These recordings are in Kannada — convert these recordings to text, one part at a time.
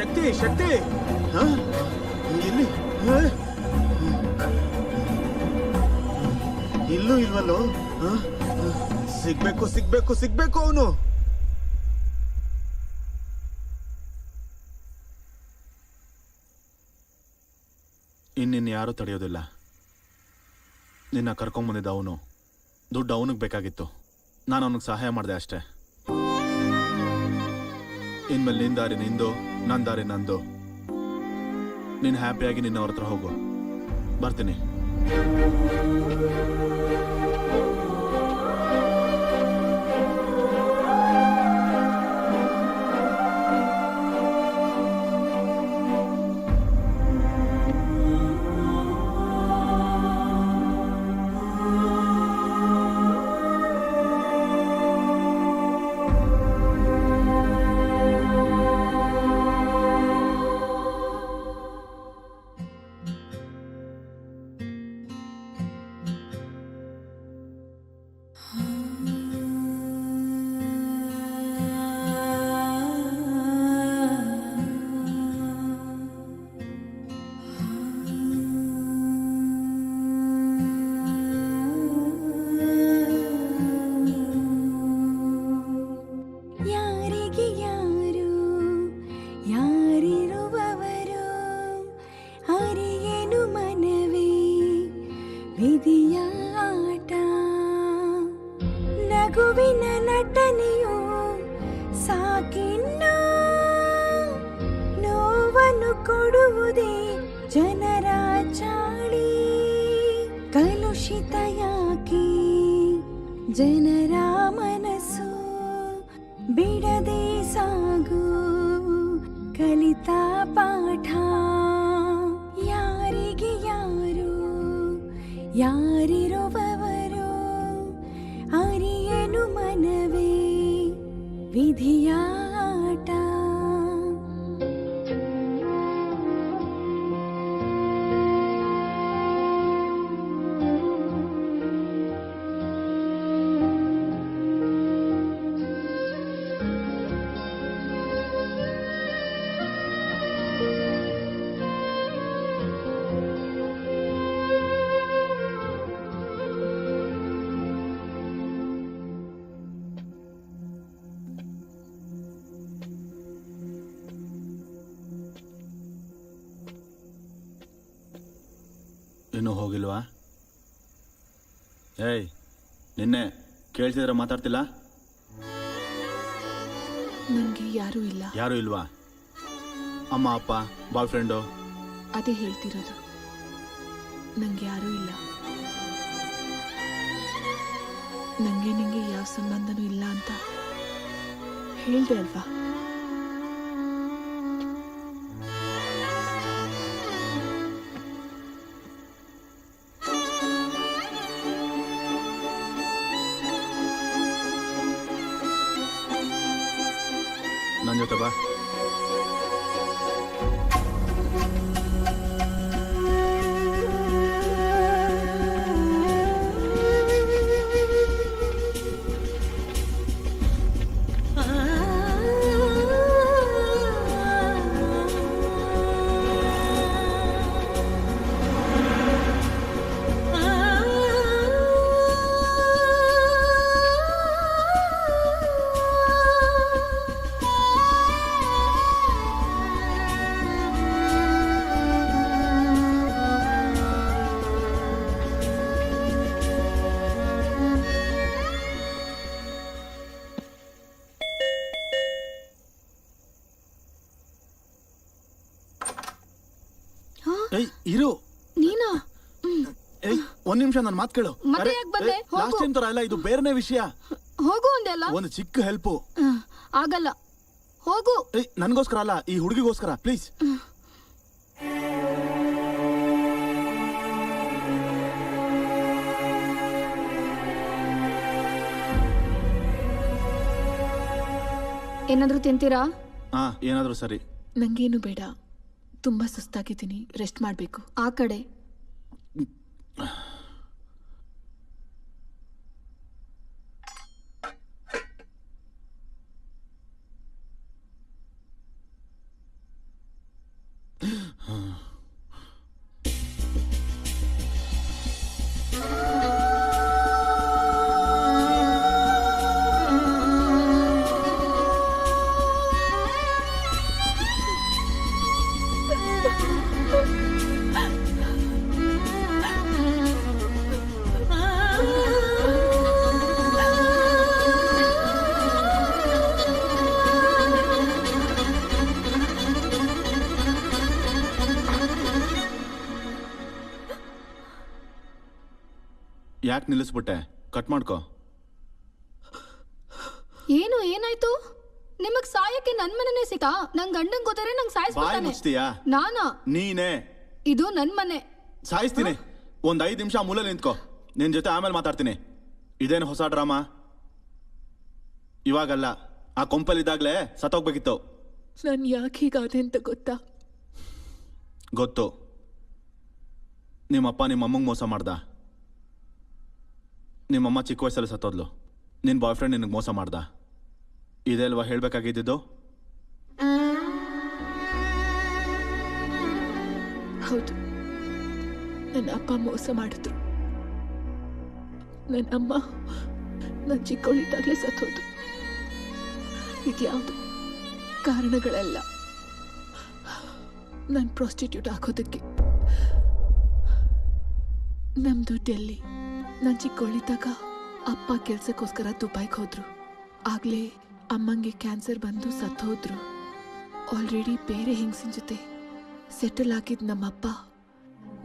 ಶಕ್ತಿ ಶಕ್ತಿ ಇಲ್ಲಿ ಇಲ್ಲೂ ಇಲ್ವಲ್ಲೋ. ಸಿಗ್ಬೇಕು ಸಿಗ್ಬೇಕು ಸಿಗ್ಬೇಕು ಅವನು. ಇನ್ನಿನ್ನು ಯಾರೂ ತಡೆಯೋದಿಲ್ಲ. ನಿನ್ನ ಕರ್ಕೊಂಬಂದಿದ್ದ ಅವನು. ದುಡ್ಡು ಅವನಿಗೆ ಬೇಕಾಗಿತ್ತು, ನಾನು ಅವನಿಗೆ ಸಹಾಯ ಮಾಡಿದೆ ಅಷ್ಟೇ. ಇನ್ಮೇಲೆ ನಿನ್ನ ದಾರಿ ನಿಂದು, ನನ್ನ ದಾರಿ ನಂದು. ನೀನು ಹ್ಯಾಪಿಯಾಗಿ ನಿನ್ನ ಅವ್ರ ಹತ್ರ ಹೋಗು. ಬರ್ತೀನಿ. ನಗುವಿನ ನಟನೆಯು ಸಾಕಿನ್ನು, ನೋವನ್ನು ಕೊಡುವುದೇ ಜನರ ಚಾಳಿ. ಕಲುಷಿತ ಯಾಕೆ ಜನರ ಮನಸ್ಸು, ಬಿಡದೆ ಸಾಗು ಕಲಿತ ಪಾಠ. ಯಾರಿಗೆ ಯಾರು ಯಾರಿರುವವರು ಅರಿಯನು ಮನವೇ ವಿಧಿಯಾಟ. ಇನ್ನೂ ಹೋಗಿಲ್ವಾ? ಏಯ್, ನಿನ್ನೆ ಕೇಳ್ತಿದ್ರೆ ಮಾತಾಡ್ತಿಲ್ಲ? ನನಗೆ ಯಾರೂ ಇಲ್ಲ. ಯಾರೂ ಇಲ್ವಾ? ಅಮ್ಮ ಅಪ್ಪ ಬಾಯ್ ಫ್ರೆಂಡು? ಅದೇ ಹೇಳ್ತಿರೋದು, ನನಗೆ ಯಾರೂ ಇಲ್ಲ. ನನಗೆ ನಿಂಗೆ ಯಾವ ಸಂಬಂಧನೂ ಇಲ್ಲ ಅಂತ ಹೇಳ್ದೆ ಅಲ್ವಾ? ನನ್ನ ಜೊತೆ ಬಾ. ಏಯ್ ಇರು. ನೀನಾ? ಏಯ್, ಒಂದ್ ನಿಮಿಷ ನನ್ನ ಮಾತು ಕೇಳು. ಮತ್ತೆ ಯಾಕ್ ಬಂದೆ? ಹೋಗು. ಲಾಸ್ಟ್ ಟೈಮ್ ತರ ಇಲ್ಲ, ಇದು ಬೇರೆನೇ ವಿಷಯ. ಹೋಗು ಅಂದೆಲ್ಲ. ಒಂದು ಚಿಕ್ಕ ಹೆಲ್ಪು. ಆಗಲ್ಲ, ಹೋಗು. ಏಯ್, ನನ್ಗೋಸ್ಕರ ಅಲ್ಲ, ಈ ಹುಡುಗಿಗೋಸ್ಕರ ಪ್ಲೀಸ್. ಏನಾದ್ರೂ ತಿಂತೀರಾ? ಹಾ, ಏನಾದ್ರೂ ಸರಿ. ನಂಗೇನು ಬೇಡ, ತುಂಬಾ ಸುಸ್ತಾಗಿದ್ದೀನಿ, ರೆಸ್ಟ್ ಮಾಡ್ಬೇಕು. ಆ ಕಡೆ ಯಾಕೆ ನಿಲ್ಲಿಸ್ಬಿಟ್ಟೆ? ಕಟ್ ಮಾಡ್ಕೋ. ಏನು ಏನಾಯ್ತು? ನಿಮಗ್ ಸಾಯಕ್ಕೆ ನನ್ ಮನೆನೇ ಸಿಕ್ಕಾ? ನಂಗ್ ಗಂಡಂಗ್ ಗೊತ್ತಾರೆ ನಂಗ್ ಬಾಯ್ ಸಾಯಿಸ್ಬಿಡ್ತಾನೆ. ಮುಚ್ತೀಯಾ? ನಾನಾ? ನೀನೇ. ಇದು ನನ್ ಮನೆ. ಸಾಯಿಸ್ತೀನಿ. ಒಂದ್ 5 ನಿಮಿಷ ಮೂಲೆ ನಿಂತ್ಕೋ. ನಿನ್ ಜೊತೆ ಆಮೇಲೆ ಮಾತಾಡ್ತೀನಿ. ಇದೇನು ಹೊಸ ಡ್ರಾಮಾ? ಇವಾಗಲ್ಲ, ಆ ಕೊಂಪಲ್ಲಿದ್ದಾಗ್ಲೇ ಸತ್ತೋಗ್ಬೇಕಿತ್ತು. ನಾನು ಯಾಕೆ ಹೀಗಾದೆ ಅಂತ ಗೊತ್ತಾ? ಗೊತ್ತು. ನಿಮ್ಮಪ್ಪ ನಿಮ್ಮಮ್ಮಂಗೆ ಮೋಸ ಮಾಡ್ದ. ನಿಮ್ಮಮ್ಮ ಚಿಕ್ಕ ವಯಸ್ಸಲ್ಲಿ ಸತ್ತೋದ್ಲು. ನಿನ್ನ ಬಾಯ್ ಫ್ರೆಂಡ್ ನಿನಗೆ ಮೋಸ ಮಾಡ್ದ. ಇದೇ ಅಲ್ವಾ ಹೇಳ್ಬೇಕಾಗಿದ್ದು? ಹೌದು, ನನ್ನ ಅಪ್ಪ ಮೋಸ ಮಾಡಿದ್ರು. ನನ್ನ ಅಮ್ಮ ನನ್ನ ಚಿಕ್ಕವಳಿದ್ದಾಗಲೇ ಸತ್ತೋದು. ಇದ್ಯಾವುದು ಕಾರಣಗಳೆಲ್ಲ ನಾನು ಪ್ರಾಸ್ಟಿಟ್ಯೂಟ್ ಆಗೋದಕ್ಕೆ. ನಮ್ದು ಡೆಲ್ಲಿ. ನಾನು ಚಿಕ್ಕವಳಿದ್ದಾಗ ಅಪ್ಪ ಕೆಲ್ಸಕ್ಕೋಸ್ಕರ ದುಬೈಗೆ ಹೋದ್ರು. ಆಗ್ಲೇ ಅಮ್ಮಂಗೆ ಕ್ಯಾನ್ಸರ್ ಬಂದು ಸತ್ತೋದ್ರು. ಆಲ್ರೆಡಿ ಬೇರೆ ಹೆಂಗಸಿನ ಜೊತೆ ಸೆಟಲ್ ಆಗಿದ್ದ ನಮ್ಮಪ್ಪ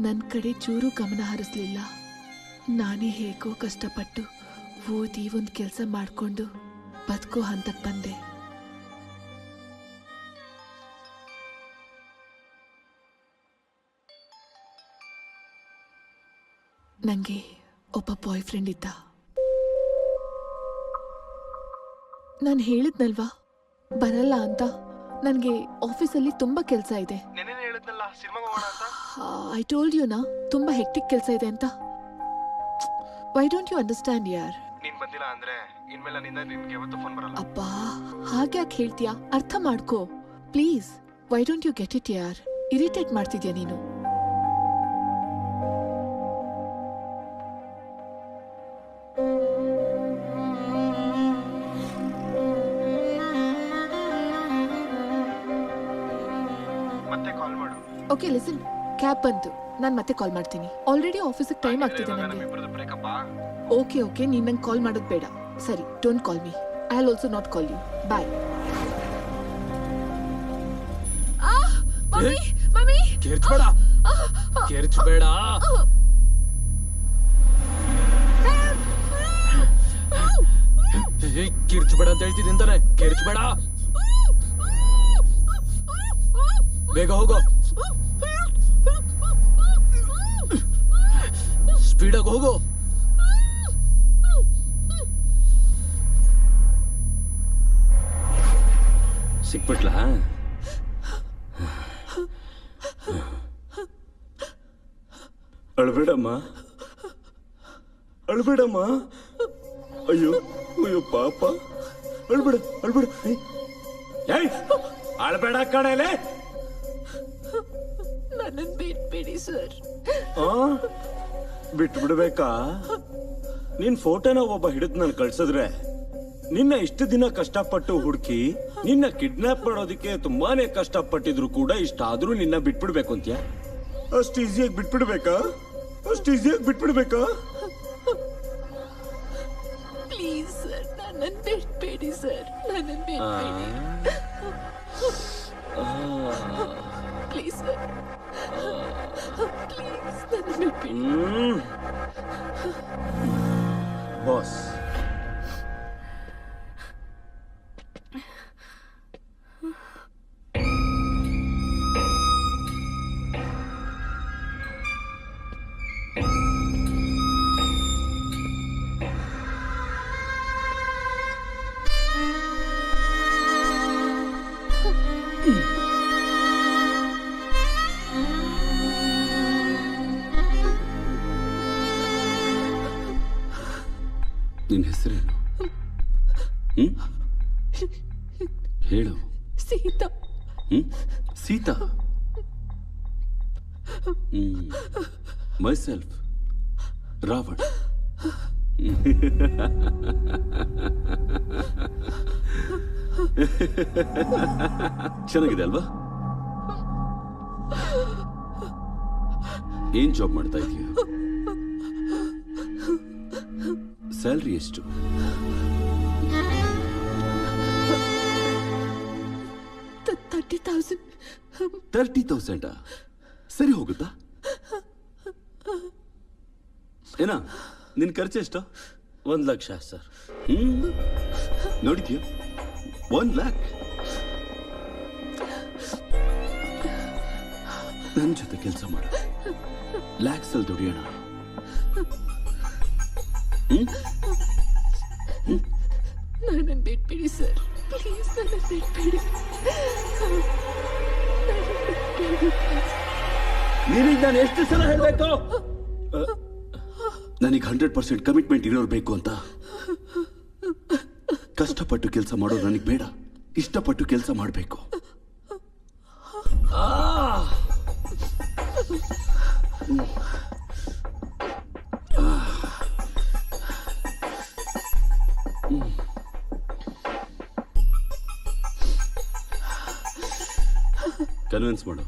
ನನ್ನ ಕಡೆ ಚೂರು ಗಮನ ಹರಿಸ್ಲಿಲ್ಲ. ನಾನೇ ಹೇಗೋ ಕಷ್ಟಪಟ್ಟು ಓದಿ ಒಂದು ಕೆಲಸ ಮಾಡಿಕೊಂಡು ಬದುಕೋ ಹಂತಕ್ಕೆ ಬಂದೆ. ನನಗೆ ಒಬ್ಬ ಬಾಯ್ ಫ್ರೆಂಡ್ ಇದ್ದ. ನಾನು ಹೇಳಿದ್ನಲ್ವಾ ಬರಲ್ಲ ಅಂತ. ನನಗೆ ಆಫೀಸಲ್ಲಿ ತುಂಬ ಕೆಲಸ ಇದೆ. ಐ ಟೋಲ್ಡ್ ಯು ನಾ, ತುಂಬ ಹೆಕ್ಟಿಕ್ ಕೆಲಸ ಇದೆ ಅಂತ. ವೈ ಡೋಂಟ್ ಯು ಅಂಡರ್ಸ್ಟ್ಯಾಂಡ್ ಯಾರ್? ಅಬ್ಬಾ, ಹಾಗೆ ಯಾಕೆ ಹೇಳ್ತೀಯಾ? ಅರ್ಥ ಮಾಡ್ಕೋ please. Why don't you get it ಯಾರ್? ಇರಿಟೇಟ್ ಮಾಡ್ತಿದ್ಯಾ ನೀನು. ಓಕೆ ಲಿಸನ್, ಕ್ಯಾಬ್ ಬಂತು. ನಾನು ಮತ್ತೆ ಕಾಲ್ ಮಾಡ್ತೀನಿ. ಆಲ್ರೆಡಿ ಆಫೀಸಿಗೆ ಟೈಮ್ ಆಗ್ತಿದೆ ನನಗೆ. ಓಕೆ ಓಕೆ, ನೀನು ನಂಗೆ ಕಾಲ್ ಮಾಡೋದು ಬೇಡ. ಸರಿ, don't call me. I will also not call you. Bye. Mummy mummy, ಕಿರ್ಚ್ಬೇಡ ಕಿರ್ಚ್ಬೇಡ. ಕಿರ್ಚ್ಬೇಡ ಅಂತ ಹೇಳ್ತಿದ್ದೀನಿ ಅಂತಾನೆ. ಕಿರ್ಚ್ಬೇಡ, ಬೇಗ ಹೋಗೋ. ಸ್ಪೀಡಾಗಿ ಹೋಗೋ. ಸಿಕ್ಬಿಟ್ಲಾ? ಅಳ್ಬೇಡಮ್ಮ, ಅಳ್ಬೇಡಮ್ಮ. ಅಯ್ಯೋ ಅಯ್ಯೋ ಪಾಪ, ಅಳ್ಬೇಡ ಅಳ್ಬೇಡ. ಏಯ್, ಅಳ್ಬೇಡ ಕಣಲೆ. ನನ್ನನ್ನು ಬಿಟ್ಬಿಡಿ ಸರ್. ಬಿಟ್ಬಿಡ್ಬೇಕಾ? ನಿನ್ ಫೋಟೋನ ಒಬ್ಬ ಹಿಡಿದು ನಾನು ಕಳ್ಸಿದ್ರೆ ನಿನ್ನ ಇಷ್ಟು ದಿನ ಕಷ್ಟಪಟ್ಟು ಹುಡುಕಿ ನಿನ್ನ ಕಿಡ್ನಾಪ್ ಮಾಡೋದಕ್ಕೆ ತುಂಬಾನೇ ಕಷ್ಟಪಟ್ಟಿದ್ರು ಕೂಡ ಇಷ್ಟಾದ್ರೂ ನಿನ್ನ ಬಿಟ್ಬಿಡ್ಬೇಕು ಅಂತ್ಯ? ಅಷ್ಟು ಈಸಿಯಾಗಿ ಬಿಟ್ಬಿಡ್ಬೇಕಾ? ಅಷ್ಟು ಈಸಿಯಾಗಿ ಬಿಟ್ಬಿಡ್ಬೇಕಾ? ಪ್ಲೀಸ್ ಸರ್, ನನ್ನನ್ನು ಬಿಟ್ಬಿಡಿ ಸರ್. ನನ್ನನ್ನು ಬಿಟ್ಬಿಡಿ ಪ್ಲೀಸ್ ಸರ್. ಪ್ಲೀಸ್ ನನ್ನನ್ನು ಬಿಟ್ಬಿಡಿ. ಬಾಸ್, ನಿನ್ನ ಹೆಸರೇನು? ಹೇಳು. ಸೀತಾ. ಸೀತಾ. ಮೈಸೆಲ್ಫ್ ರಾವಣ. ಚೆನ್ನಾಗಿದೆ ಅಲ್ವಾ? ಏನ್ ಜಾಬ್ ಮಾಡ್ತಾ ಇದೀಯ? ಸ್ಯಾಲರಿ ಎಷ್ಟು? 30,000. 30,000? ಸರಿ ಹೋಗುತ್ತಾ? ಏನ ನಿನ್ ಖರ್ಚು ಎಷ್ಟು? 1,00,000 ಸರ್. ನೋಡಿದ್ಯಾ, 1,00,000. ನನ್ನ ಜೊತೆ ಕೆಲಸ ಮಾಡು, ಲ್ಯಾಕ್ಸ್ ಅಲ್ಲಿ ದುಡಿಯೋಣ. ನನ್ನನ್ನು ಬಿಟ್ಬಿಡಿ ಸರ್, ಪ್ಲೀಸ್ ನನ್ನ ಬಿಟ್ಬಿಡಿ. ನಿನಗೆ ನಾನು ಎಷ್ಟು ಸಲ ಹೇಳ್ಬೇಕು? ನನಗೆ 100% ಕಮಿಟ್ಮೆಂಟ್ ಇರೋರು ಬೇಕು ಅಂತ. ಕಷ್ಟಪಟ್ಟು ಕೆಲಸ ಮಾಡೋದು ನನಗೆ ಬೇಡ, ಇಷ್ಟಪಟ್ಟು ಕೆಲಸ ಮಾಡಬೇಕು. ಕನ್ವಿನ್ಸ್ ಮಾಡು.